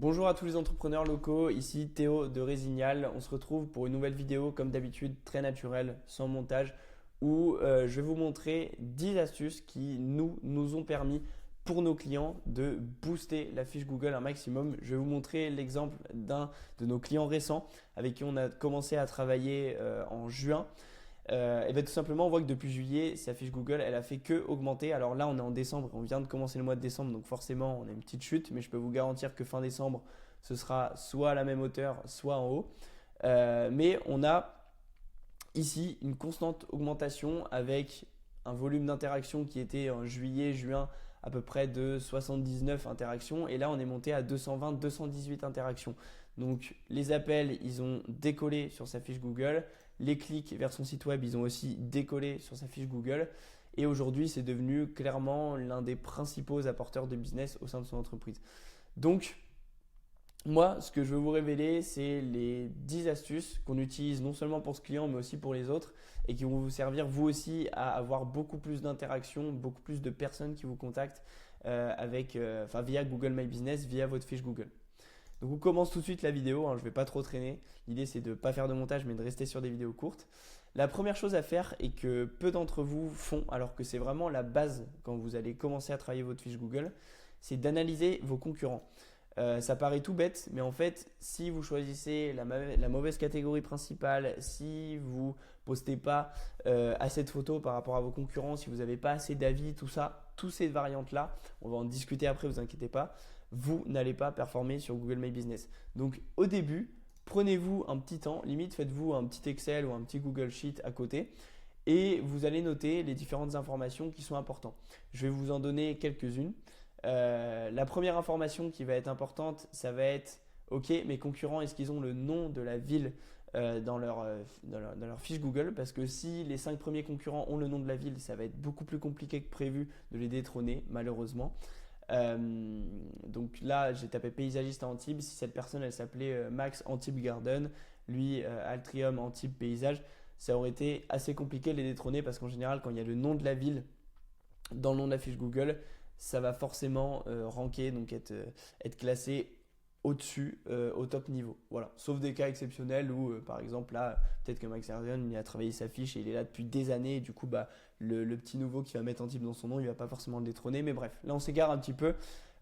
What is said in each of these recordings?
Bonjour à tous les entrepreneurs locaux, ici Théo de Résignal. On se retrouve pour une nouvelle vidéo comme d'habitude très naturelle, sans montage, où je vais vous montrer 10 astuces qui nous ont permis pour nos clients de booster la fiche Google un maximum. Je vais vous montrer l'exemple d'un de nos clients récents avec qui on a commencé à travailler en juin. Et bien tout simplement, on voit que depuis juillet, sa fiche Google, elle a fait que augmenter. Alors là, on est en décembre, on vient de commencer le mois de décembre, donc forcément, on a une petite chute, mais je peux vous garantir que fin décembre, ce sera soit à la même hauteur, soit en haut. Mais on a ici une constante augmentation avec un volume d'interaction qui était en juillet, juin à peu près de 79 interactions et là on est monté à 220, 218 interactions. Donc les appels, ils ont décollé sur sa fiche Google, les clics vers son site web, ils ont aussi décollé sur sa fiche Google et aujourd'hui c'est devenu clairement l'un des principaux apporteurs de business au sein de son entreprise. Donc moi, ce que je veux vous révéler, c'est les 10 astuces qu'on utilise non seulement pour ce client, mais aussi pour les autres et qui vont vous servir vous aussi à avoir beaucoup plus d'interactions, beaucoup plus de personnes qui vous contactent via Google My Business, via votre fiche Google. Donc on commence tout de suite la vidéo, je ne vais pas trop traîner. L'idée c'est de ne pas faire de montage mais de rester sur des vidéos courtes. La première chose à faire et que peu d'entre vous font, alors que c'est vraiment la base quand vous allez commencer à travailler votre fiche Google, c'est d'analyser vos concurrents. Ça paraît tout bête, mais en fait, si vous choisissez la mauvaise catégorie principale, si vous postez pas assez de photos par rapport à vos concurrents, si vous n'avez pas assez d'avis, tout ça, toutes ces variantes-là, on va en discuter après, vous inquiétez pas, vous n'allez pas performer sur Google My Business. Donc au début, prenez-vous un petit temps, limite faites-vous un petit Excel ou un petit Google Sheet à côté et vous allez noter les différentes informations qui sont importantes. Je vais vous en donner quelques-unes. La première information qui va être importante, ça va être ok, mes concurrents, est-ce qu'ils ont le nom de la ville dans leur fiche Google? Parce que si les 5 premiers concurrents ont le nom de la ville, ça va être beaucoup plus compliqué que prévu de les détrôner, malheureusement. Donc là, j'ai tapé paysagiste à Antibes. Si cette personne, elle s'appelait Max Antibes Garden, lui Altrium Antibes Paysage, ça aurait été assez compliqué de les détrôner parce qu'en général, quand il y a le nom de la ville dans le nom de la fiche Google, ça va forcément ranker, donc être classé au-dessus, au top niveau. Voilà. Sauf des cas exceptionnels où, par exemple, là, peut-être que Max Hervion, il a travaillé sa fiche et il est là depuis des années. Et du coup, le petit nouveau qui va mettre Antibes dans son nom, il ne va pas forcément le détrôner. Mais bref, là, on s'égare un petit peu.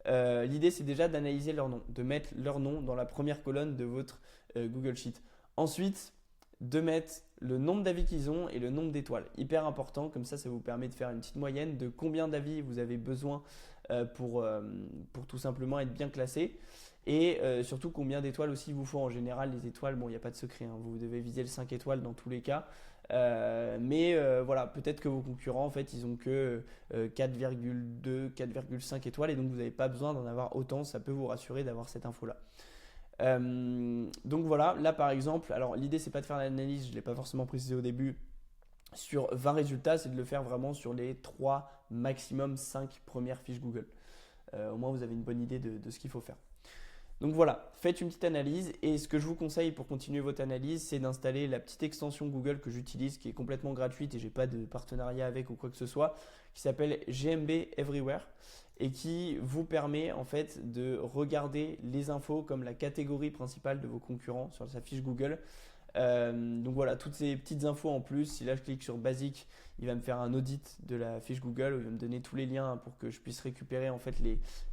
L'idée, c'est déjà d'analyser leur nom, de mettre leur nom dans la première colonne de votre Google Sheet. Ensuite, de mettre le nombre d'avis qu'ils ont et le nombre d'étoiles. Hyper important, comme ça vous permet de faire une petite moyenne de combien d'avis vous avez besoin pour tout simplement être bien classé. Et surtout combien d'étoiles aussi il vous faut. En général, les étoiles, bon, il n'y a pas de secret, vous devez viser le 5 étoiles dans tous les cas. Mais voilà, peut-être que vos concurrents, en fait, ils ont que 4,2, 4,5 étoiles et donc vous n'avez pas besoin d'en avoir autant. Ça peut vous rassurer d'avoir cette info-là. Donc voilà, là par exemple, alors l'idée c'est pas de faire l'analyse, je ne l'ai pas forcément précisé au début, sur 20 résultats, c'est de le faire vraiment sur les 3, maximum 5 premières fiches Google. Au moins vous avez une bonne idée de ce qu'il faut faire. Donc voilà, faites une petite analyse et ce que je vous conseille pour continuer votre analyse, c'est d'installer la petite extension Google que j'utilise qui est complètement gratuite et j'ai pas de partenariat avec ou quoi que ce soit, qui s'appelle GMB Everywhere et qui vous permet en fait de regarder les infos comme la catégorie principale de vos concurrents sur sa fiche Google. Donc voilà, toutes ces petites infos en plus. Si là je clique sur Basique, il va me faire un audit de la fiche Google, il va me donner tous les liens pour que je puisse récupérer en fait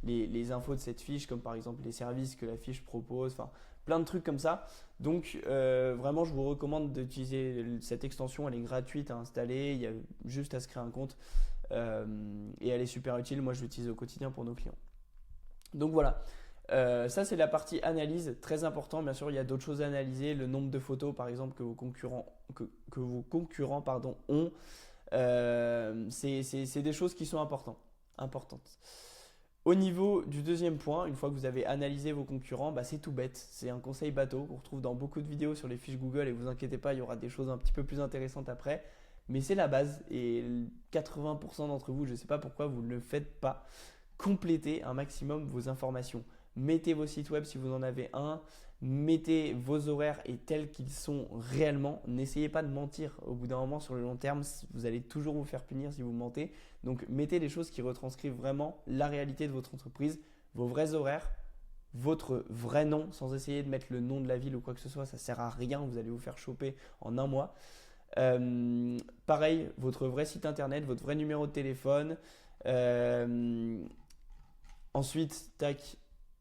les infos de cette fiche, comme par exemple les services que la fiche propose, enfin plein de trucs comme ça. Donc vraiment, je vous recommande d'utiliser cette extension, elle est gratuite à installer, il y a juste à se créer un compte et elle est super utile. Moi, je l'utilise au quotidien pour nos clients. Donc voilà. Ça c'est la partie analyse, très important. Bien sûr, il y a d'autres choses à analyser, le nombre de photos par exemple que vos concurrents ont. C'est des choses qui sont importantes. Au niveau du deuxième point, une fois que vous avez analysé vos concurrents, c'est tout bête. C'est un conseil bateau qu'on retrouve dans beaucoup de vidéos sur les fiches Google et vous inquiétez pas, il y aura des choses un petit peu plus intéressantes après. Mais c'est la base et 80% d'entre vous, je ne sais pas pourquoi vous ne le faites pas, complétez un maximum vos informations. Mettez vos sites web si vous en avez un, mettez vos horaires et tels qu'ils sont réellement. N'essayez pas de mentir. Au bout d'un moment, sur le long terme, vous allez toujours vous faire punir si vous mentez. Donc, mettez des choses qui retranscrivent vraiment la réalité de votre entreprise, vos vrais horaires, votre vrai nom sans essayer de mettre le nom de la ville ou quoi que ce soit. Ça sert à rien, vous allez vous faire choper en un mois. Pareil, votre vrai site internet, votre vrai numéro de téléphone. Ensuite, tac,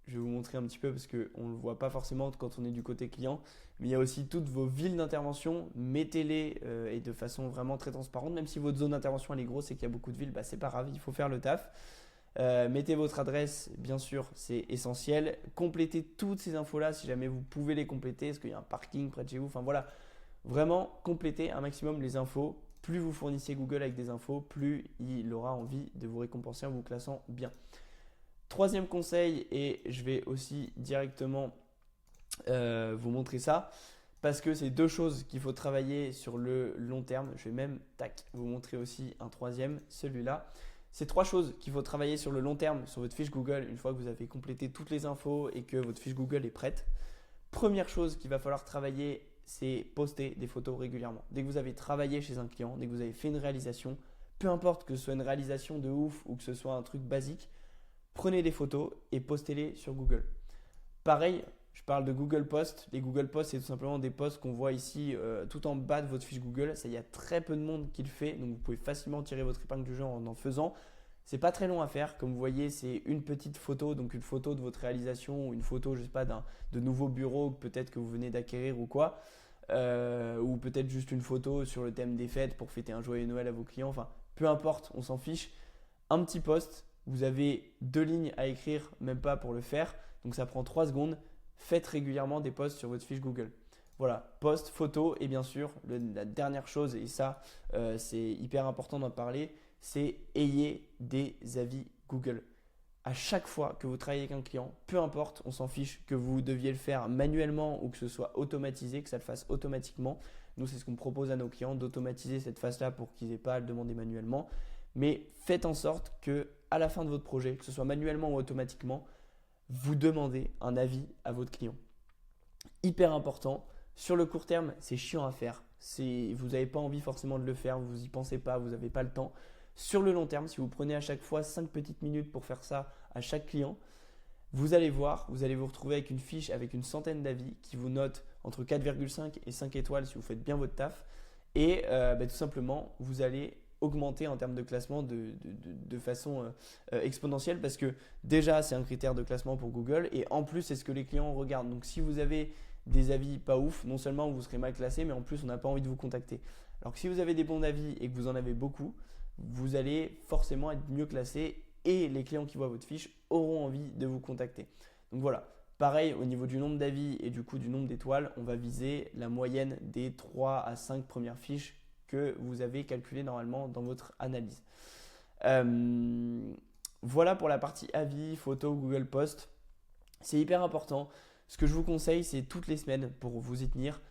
je vais vous montrer un petit peu parce qu'on ne le voit pas forcément quand on est du côté client. Mais il y a aussi toutes vos villes d'intervention. Mettez-les et de façon vraiment très transparente. Même si votre zone d'intervention elle est grosse et qu'il y a beaucoup de villes, bah, c'est pas grave, il faut faire le taf. Mettez votre adresse, bien sûr, c'est essentiel. Complétez toutes ces infos-là si jamais vous pouvez les compléter. Est-ce qu'il y a un parking près de chez vous? Enfin voilà, vraiment complétez un maximum les infos. Plus vous fournissez Google avec des infos, plus il aura envie de vous récompenser en vous classant bien. Troisième conseil, et je vais aussi directement vous montrer ça, parce que c'est deux choses qu'il faut travailler sur le long terme. Je vais même vous montrer aussi un troisième, celui-là. C'est trois choses qu'il faut travailler sur le long terme sur votre fiche Google une fois que vous avez complété toutes les infos et que votre fiche Google est prête. Première chose qu'il va falloir travailler, c'est poster des photos régulièrement. Dès que vous avez travaillé chez un client, dès que vous avez fait une réalisation, peu importe que ce soit une réalisation de ouf ou que ce soit un truc basique, prenez des photos et postez-les sur Google. Pareil, je parle de Google Posts. Les Google Posts, c'est tout simplement des posts qu'on voit ici tout en bas de votre fiche Google. Ça, il y a très peu de monde qui le fait, donc vous pouvez facilement tirer votre épingle du jeu en faisant. C'est pas très long à faire. Comme vous voyez, c'est une petite photo, donc une photo de votre réalisation ou une photo, je sais pas, de nouveau bureau peut-être que vous venez d'acquérir ou quoi. Ou peut-être juste une photo sur le thème des fêtes pour fêter un joyeux Noël à vos clients. Enfin, peu importe, on s'en fiche. Un petit post, vous avez 2 lignes à écrire, même pas pour le faire. Donc ça prend 3 secondes. Faites régulièrement des posts sur votre fiche Google. Voilà, post, photo et bien sûr, la dernière chose, et ça c'est hyper important d'en parler, c'est ayez des avis Google. À chaque fois que vous travaillez avec un client, peu importe, on s'en fiche que vous deviez le faire manuellement ou que ce soit automatisé, que ça le fasse automatiquement. Nous, c'est ce qu'on propose à nos clients, d'automatiser cette phase-là pour qu'ils n'aient pas à le demander manuellement. Mais faites en sorte que à la fin de votre projet, que ce soit manuellement ou automatiquement, vous demandez un avis à votre client. Hyper important. Sur le court terme, c'est chiant à faire. Vous n'avez pas envie forcément de le faire, vous n'y pensez pas, vous n'avez pas le temps. Sur le long terme, si vous prenez à chaque fois 5 petites minutes pour faire ça à chaque client, vous allez voir, vous allez vous retrouver avec une fiche avec une centaine d'avis qui vous notent entre 4,5 et 5 étoiles si vous faites bien votre taf. Et tout simplement, vous allez augmenter en termes de classement de façon exponentielle parce que déjà, c'est un critère de classement pour Google et en plus, c'est ce que les clients regardent. Donc, si vous avez des avis pas ouf, non seulement vous serez mal classé, mais en plus, on n'a pas envie de vous contacter. Alors que si vous avez des bons avis et que vous en avez beaucoup, vous allez forcément être mieux classé et les clients qui voient votre fiche auront envie de vous contacter. Donc voilà, pareil au niveau du nombre d'avis et du coup du nombre d'étoiles, on va viser la moyenne des 3 à 5 premières fiches que vous avez calculées normalement dans votre analyse. Voilà pour la partie avis, photo, Google Post. C'est hyper important. Ce que je vous conseille, c'est toutes les semaines pour vous y tenir,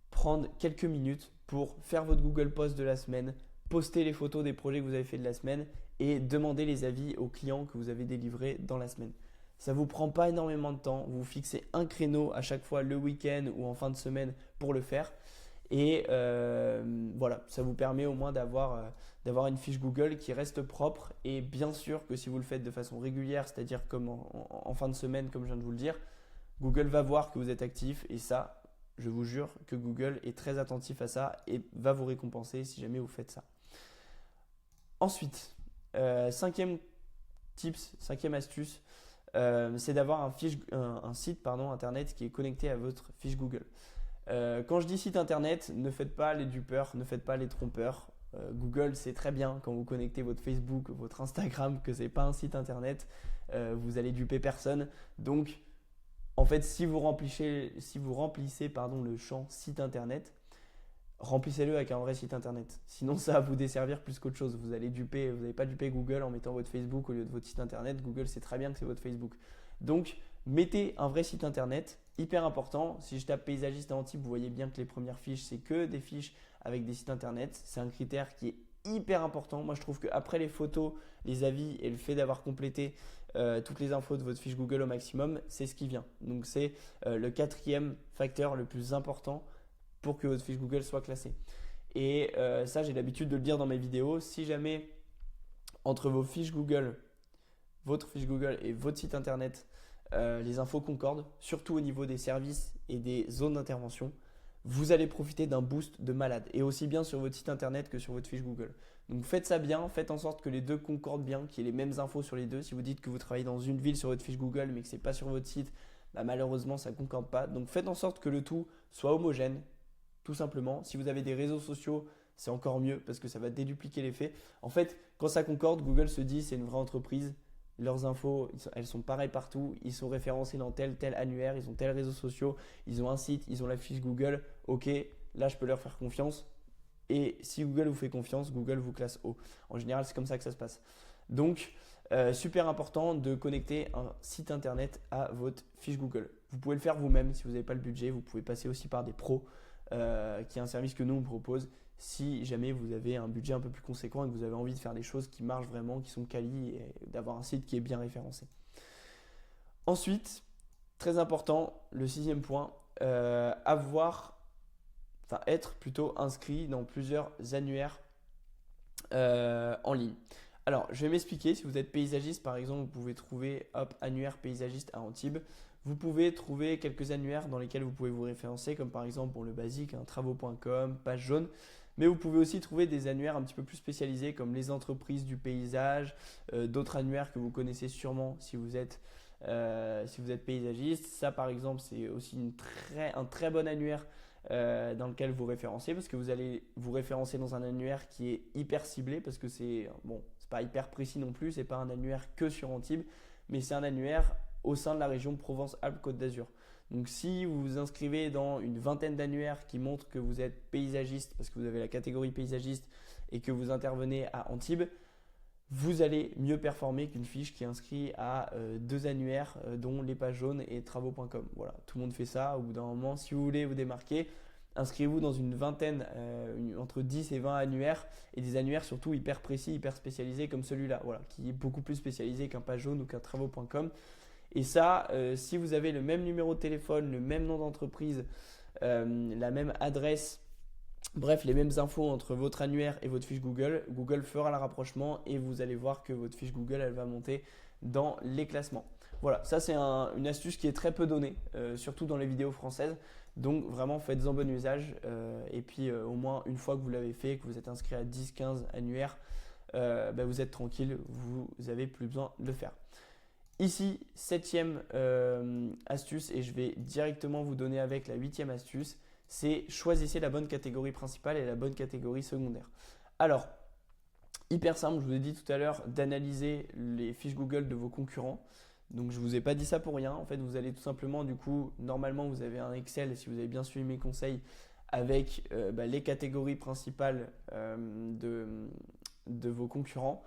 prendre quelques minutes pour faire votre Google Post de la semaine, poster les photos des projets que vous avez fait de la semaine et demander les avis aux clients que vous avez délivrés dans la semaine. Ça ne vous prend pas énormément de temps. Vous fixez un créneau à chaque fois le week-end ou en fin de semaine pour le faire. Et voilà, ça vous permet au moins d'avoir une fiche Google qui reste propre. Et bien sûr que si vous le faites de façon régulière, c'est-à-dire comme en fin de semaine, comme je viens de vous le dire, Google va voir que vous êtes actif et ça, je vous jure que Google est très attentif à ça et va vous récompenser si jamais vous faites ça. Ensuite, cinquième astuce, c'est d'avoir un site internet qui est connecté à votre fiche Google. Quand je dis site internet, ne faites pas les dupeurs, ne faites pas les trompeurs. Google sait très bien quand vous connectez votre Facebook, votre Instagram que ce n'est pas un site internet. Vous allez duper personne. Donc, en fait, si vous remplissez le champ site internet, remplissez-le avec un vrai site internet. Sinon, ça va vous desservir plus qu'autre chose. Vous n'allez pas duper Google en mettant votre Facebook au lieu de votre site internet. Google sait très bien que c'est votre Facebook. Donc, mettez un vrai site internet, hyper important. Si je tape paysagiste en type, vous voyez bien que les premières fiches, c'est que des fiches avec des sites internet. C'est un critère qui est hyper important. Moi, je trouve qu'après les photos, les avis et le fait d'avoir complété toutes les infos de votre fiche Google au maximum, c'est ce qui vient. Donc, c'est le 4e facteur le plus important pour que votre fiche Google soit classée. Et ça, j'ai l'habitude de le dire dans mes vidéos. Si jamais entre vos fiches Google, votre fiche Google et votre site internet, les infos concordent, surtout au niveau des services et des zones d'intervention, vous allez profiter d'un boost de malade, et aussi bien sur votre site internet que sur votre fiche Google. Donc faites ça bien, faites en sorte que les deux concordent bien, qu'il y ait les mêmes infos sur les deux. Si vous dites que vous travaillez dans une ville sur votre fiche Google mais que ce n'est pas sur votre site, bah, malheureusement ça ne concorde pas. Donc faites en sorte que le tout soit homogène, tout simplement. Si vous avez des réseaux sociaux, c'est encore mieux parce que ça va dédupliquer l'effet. En fait, quand ça concorde, Google se dit c'est une vraie entreprise. Leurs infos, elles sont pareilles partout. Ils sont référencés dans tel annuaire, ils ont tel réseau social, ils ont un site, ils ont la fiche Google. Ok, là je peux leur faire confiance. Et si Google vous fait confiance, Google vous classe haut. En général, c'est comme ça que ça se passe. Donc, super important de connecter un site internet à votre fiche Google. Vous pouvez le faire vous-même si vous n'avez pas le budget. Vous pouvez passer aussi par des pros, qui est un service que nous on propose. Si jamais vous avez un budget un peu plus conséquent et que vous avez envie de faire des choses qui marchent vraiment, qui sont quali et d'avoir un site qui est bien référencé. Ensuite, très important, le 6e point, être plutôt inscrit dans plusieurs annuaires en ligne. Alors, je vais m'expliquer. Si vous êtes paysagiste, par exemple, vous pouvez trouver annuaire paysagiste à Antibes. Vous pouvez trouver quelques annuaires dans lesquels vous pouvez vous référencer, comme par exemple pour le basique, travaux.com, page jaune. Mais vous pouvez aussi trouver des annuaires un petit peu plus spécialisés, comme les entreprises du paysage, d'autres annuaires que vous connaissez sûrement si vous êtes paysagiste. Ça, par exemple, c'est aussi un très bon annuaire dans lequel vous référencez, parce que vous allez vous référencer dans un annuaire qui est hyper ciblé, parce que c'est pas hyper précis non plus, c'est pas un annuaire que sur Antibes, mais c'est un annuaire au sein de la région Provence-Alpes-Côte d'Azur. Donc si vous vous inscrivez dans une vingtaine d'annuaires qui montrent que vous êtes paysagiste, parce que vous avez la catégorie paysagiste et que vous intervenez à Antibes, vous allez mieux performer qu'une fiche qui est inscrite à 2 annuaires, dont les pages jaunes et travaux.com. Voilà, tout le monde fait ça. Au bout d'un moment, si vous voulez vous démarquer, inscrivez-vous dans une vingtaine, entre 10 et 20 annuaires, et des annuaires surtout hyper précis, hyper spécialisés comme celui-là, voilà, qui est beaucoup plus spécialisé qu'un page jaune ou qu'un travaux.com. Et ça, si vous avez le même numéro de téléphone, le même nom d'entreprise, la même adresse, bref, les mêmes infos entre votre annuaire et votre fiche Google, Google fera le rapprochement et vous allez voir que votre fiche Google, elle va monter dans les classements. Voilà, ça c'est une astuce qui est très peu donnée, surtout dans les vidéos françaises. Donc vraiment, faites-en bon usage. Et puis au moins, une fois que vous l'avez fait, que vous êtes inscrit à 10-15 annuaires, vous êtes tranquille, vous n'avez plus besoin de le faire. Ici, 7e astuce, et je vais directement vous donner avec la 8e astuce, c'est choisissez la bonne catégorie principale et la bonne catégorie secondaire. Alors, hyper simple, je vous ai dit tout à l'heure d'analyser les fiches Google de vos concurrents. Donc, je ne vous ai pas dit ça pour rien. En fait, vous allez tout simplement, du coup, normalement, vous avez un Excel, si vous avez bien suivi mes conseils, avec les catégories principales de vos concurrents.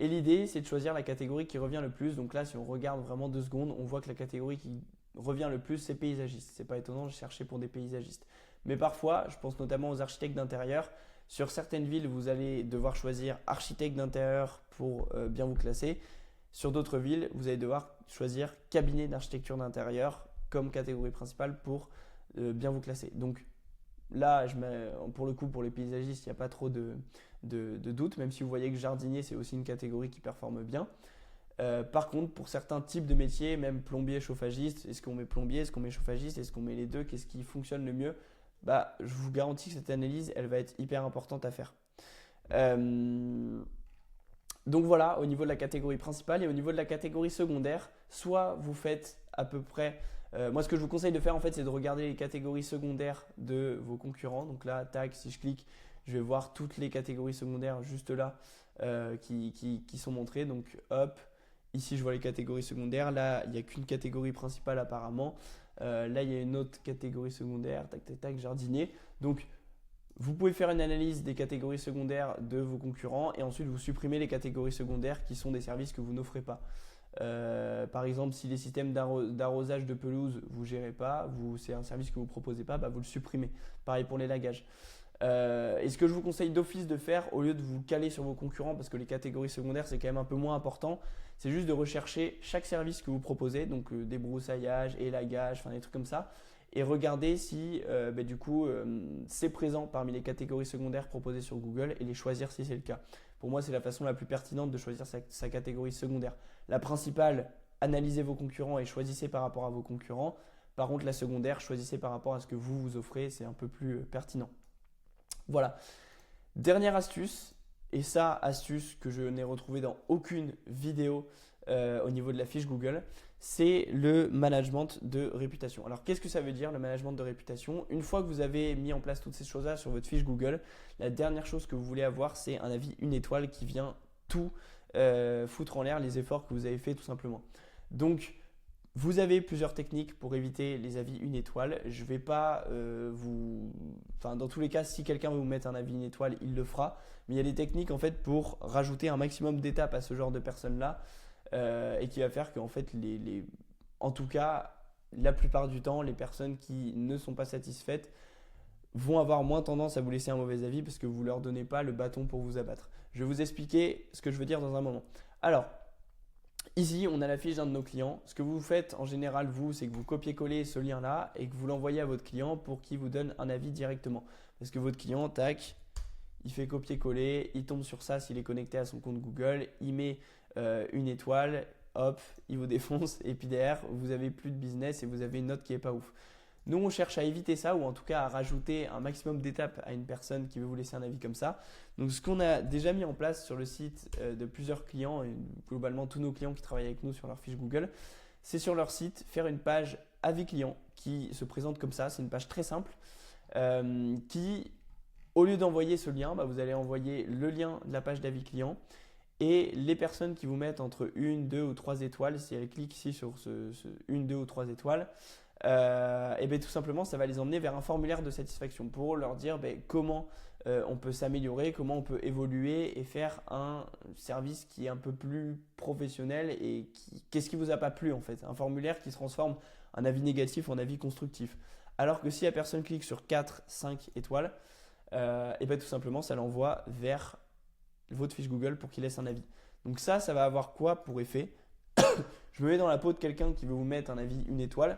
Et l'idée, c'est de choisir la catégorie qui revient le plus. Donc là, si on regarde vraiment 2 secondes, on voit que la catégorie qui revient le plus, c'est paysagiste. C'est pas étonnant, je cherchais pour des paysagistes. Mais parfois, je pense notamment aux architectes d'intérieur. Sur certaines villes, vous allez devoir choisir architecte d'intérieur pour bien vous classer. Sur d'autres villes, vous allez devoir choisir cabinet d'architecture d'intérieur comme catégorie principale pour bien vous classer. Donc là, pour le coup, pour les paysagistes, il n'y a pas trop de doute, même si vous voyez que jardinier, c'est aussi une catégorie qui performe bien. Par contre, pour certains types de métiers, même plombier, chauffagiste, est-ce qu'on met plombier, est-ce qu'on met chauffagiste, est-ce qu'on met les deux, qu'est-ce qui fonctionne le mieux? Je vous garantis que cette analyse, elle va être hyper importante à faire. Donc voilà, au niveau de la catégorie principale et au niveau de la catégorie secondaire, soit vous faites à peu près… moi, ce que je vous conseille de faire, en fait, c'est de regarder les catégories secondaires de vos concurrents. Donc là, tac, si je clique, je vais voir toutes les catégories secondaires juste là qui sont montrées. Donc hop, ici, je vois les catégories secondaires. Là, il n'y a qu'une catégorie principale apparemment. Là, il y a une autre catégorie secondaire, tac, tac, tac, jardinier. Donc, vous pouvez faire une analyse des catégories secondaires de vos concurrents et ensuite vous supprimez les catégories secondaires qui sont des services que vous n'offrez pas. Par exemple, si les systèmes d'arrosage de pelouse vous ne gérez pas, c'est un service que vous ne proposez pas, vous le supprimez. Pareil pour les lagages. Et ce que je vous conseille d'office de faire, au lieu de vous caler sur vos concurrents, parce que les catégories secondaires c'est quand même un peu moins important, c'est juste de rechercher chaque service que vous proposez, donc débroussaillage, élagage, des trucs comme ça, et regarder si c'est présent parmi les catégories secondaires proposées sur Google et les choisir si c'est le cas. Pour moi, c'est la façon la plus pertinente de choisir sa catégorie secondaire. La principale, analysez vos concurrents et choisissez par rapport à vos concurrents. Par contre, la secondaire, choisissez par rapport à ce que vous vous offrez, c'est un peu plus pertinent. Voilà. Dernière astuce, et ça, astuce que je n'ai retrouvée dans aucune vidéo au niveau de la fiche Google, c'est le management de réputation. Alors, qu'est-ce que ça veut dire le management de réputation? Une fois que vous avez mis en place toutes ces choses-là sur votre fiche Google, la dernière chose que vous voulez avoir, c'est un avis 1 étoile qui vient tout foutre en l'air les efforts que vous avez fait tout simplement. Donc, vous avez plusieurs techniques pour éviter les avis 1 étoile. Je ne vais pas dans tous les cas, si quelqu'un veut vous mettre un avis 1 étoile, il le fera. Mais il y a des techniques en fait pour rajouter un maximum d'étapes à ce genre de personnes-là et qui va faire qu'en fait, en tout cas, la plupart du temps, les personnes qui ne sont pas satisfaites vont avoir moins tendance à vous laisser un mauvais avis parce que vous ne leur donnez pas le bâton pour vous abattre. Je vais vous expliquer ce que je veux dire dans un moment. Alors, ici, on a la fiche d'un de nos clients. Ce que vous faites en général, vous, c'est que vous copiez-collez ce lien-là et que vous l'envoyez à votre client pour qu'il vous donne un avis directement. Parce que votre client, tac, il fait copier-coller, il tombe sur ça s'il est connecté à son compte Google, il met 1 étoile, hop, il vous défonce et puis derrière, vous n'avez plus de business et vous avez une note qui n'est pas ouf. Nous, on cherche à éviter ça ou en tout cas à rajouter un maximum d'étapes à une personne qui veut vous laisser un avis comme ça. Donc, ce qu'on a déjà mis en place sur le site de plusieurs clients et globalement tous nos clients qui travaillent avec nous sur leur fiche Google, c'est sur leur site faire une page avis client qui se présente comme ça. C'est une page très simple qui, au lieu d'envoyer ce lien, vous allez envoyer le lien de la page d'avis client. Et les personnes qui vous mettent entre 1, 2 ou 3 étoiles, si elles cliquent ici sur ce 1, 2 ou 3 étoiles, et bien tout simplement, ça va les emmener vers un formulaire de satisfaction pour leur dire comment on peut s'améliorer, comment on peut évoluer et faire un service qui est un peu plus professionnel et qu'est-ce qui vous a pas plu en fait. Un formulaire qui se transforme un avis négatif en avis constructif. Alors que si la personne clique sur 4, 5 étoiles, et bien tout simplement, ça l'envoie vers votre fiche Google pour qu'il laisse un avis. Donc ça va avoir quoi pour effet? Je me mets dans la peau de quelqu'un qui veut vous mettre un avis 1 étoile.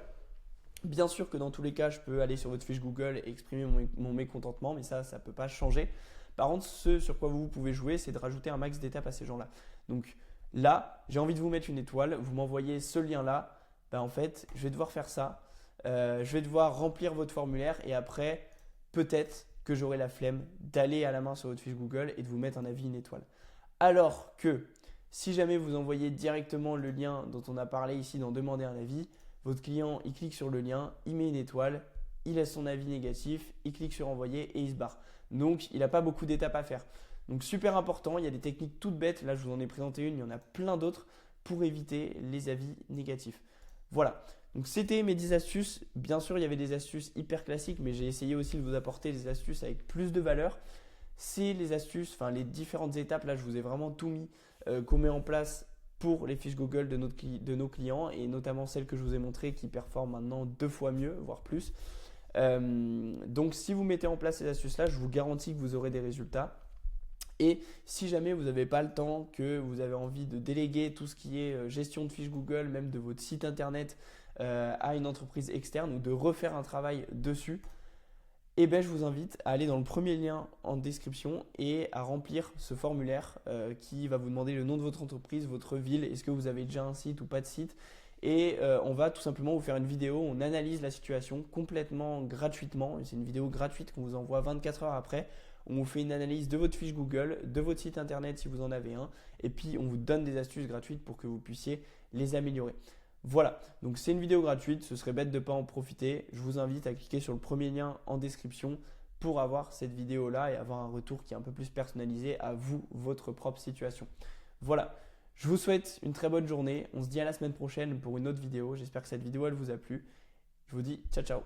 Bien sûr que dans tous les cas, je peux aller sur votre fiche Google et exprimer mon mécontentement, mais ça ne peut pas changer. Par contre, ce sur quoi vous pouvez jouer, c'est de rajouter un max d'étapes à ces gens-là. Donc là, j'ai envie de vous mettre 1 étoile, vous m'envoyez ce lien-là, en fait, je vais devoir faire ça. Je vais devoir remplir votre formulaire et après, peut-être que j'aurai la flemme d'aller à la main sur votre fiche Google et de vous mettre un avis 1 étoile. Alors que si jamais vous envoyez directement le lien dont on a parlé ici dans demander un avis, votre client, il clique sur le lien, il met 1 étoile, il laisse son avis négatif, il clique sur envoyer et il se barre. Donc, il n'a pas beaucoup d'étapes à faire. Donc, super important, il y a des techniques toutes bêtes. Là, je vous en ai présenté une, il y en a plein d'autres pour éviter les avis négatifs. Voilà. Donc, c'était mes 10 astuces. Bien sûr, il y avait des astuces hyper classiques, mais j'ai essayé aussi de vous apporter des astuces avec plus de valeur. C'est les astuces, les différentes étapes. Là, je vous ai vraiment tout mis qu'on met en place pour les fiches Google de nos clients et notamment celles que je vous ai montrées qui performent maintenant 2 fois mieux, voire plus. Donc, si vous mettez en place ces astuces-là, je vous garantis que vous aurez des résultats. Et si jamais vous n'avez pas le temps, que vous avez envie de déléguer tout ce qui est gestion de fiches Google, même de votre site internet à une entreprise externe ou de refaire un travail dessus, je vous invite à aller dans le premier lien en description et à remplir ce formulaire qui va vous demander le nom de votre entreprise, votre ville, est-ce que vous avez déjà un site ou pas de site. Et on va tout simplement vous faire une vidéo, on analyse la situation complètement gratuitement. C'est une vidéo gratuite qu'on vous envoie 24 heures après. On vous fait une analyse de votre fiche Google, de votre site internet si vous en avez un. Et puis on vous donne des astuces gratuites pour que vous puissiez les améliorer. Voilà, donc c'est une vidéo gratuite, ce serait bête de ne pas en profiter. Je vous invite à cliquer sur le premier lien en description pour avoir cette vidéo-là et avoir un retour qui est un peu plus personnalisé à vous, votre propre situation. Voilà, je vous souhaite une très bonne journée. On se dit à la semaine prochaine pour une autre vidéo. J'espère que cette vidéo elle vous a plu. Je vous dis ciao ciao.